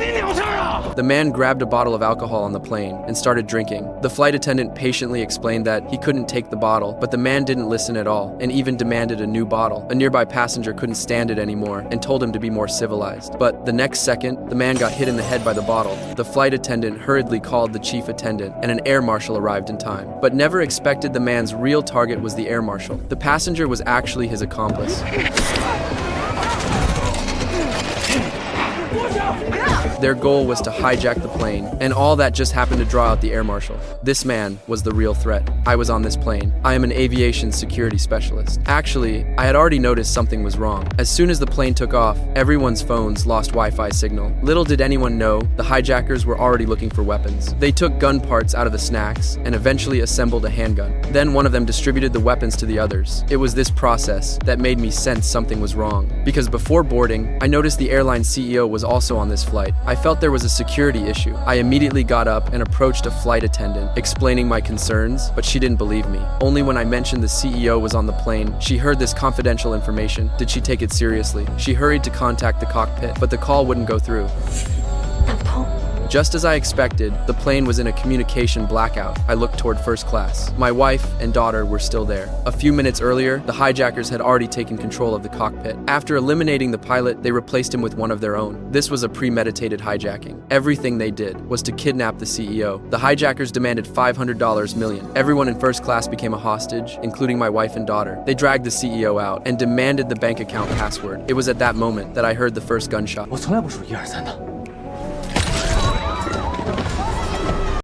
The man grabbed a bottle of alcohol on the plane and started drinking. The flight attendant patiently explained that he couldn't take the bottle, but the man didn't listen at all and even demanded a new bottle. A nearby passenger couldn't stand it anymore and told him to be more civilized. But the next second, the man got hit in the head by the bottle. The flight attendant hurriedly called the chief attendant and an air marshal arrived in time, but never expected the man's real target was the air marshal. The passenger was actually his accomplice. Their goal was to hijack the plane, and all that just happened to draw out the air marshal. This man was the real threat. I was on this plane. I am an aviation security specialist. Actually, I had already noticed something was wrong. As soon as the plane took off, everyone's phones lost Wi-Fi signal. Little did anyone know, the hijackers were already looking for weapons. They took gun parts out of the snacks and eventually assembled a handgun. Then one of them distributed the weapons to the others. It was this process that made me sense something was wrong. Because before boarding, I noticed the airline CEO was also on this flight. I felt there was a security issue. I immediately got up and approached a flight attendant, explaining my concerns, but she didn't believe me. Only when I mentioned the CEO was on the plane, she heard this confidential information. Did she take it seriously? She hurried to contact the cockpit, but the call wouldn't go through. Just as I expected, the plane was in a communication blackout. I looked toward first class. My wife and daughter were still there. A few minutes earlier, the hijackers had already taken control of the cockpit. After eliminating the pilot, they replaced him with one of their own. This was a premeditated hijacking. Everything they did was to kidnap the CEO. The hijackers demanded $500 million. Everyone in first class became a hostage, including my wife and daughter. They dragged the CEO out and demanded the bank account password. It was at that moment that I heard the first gunshot. 我从来不数1、2、3的。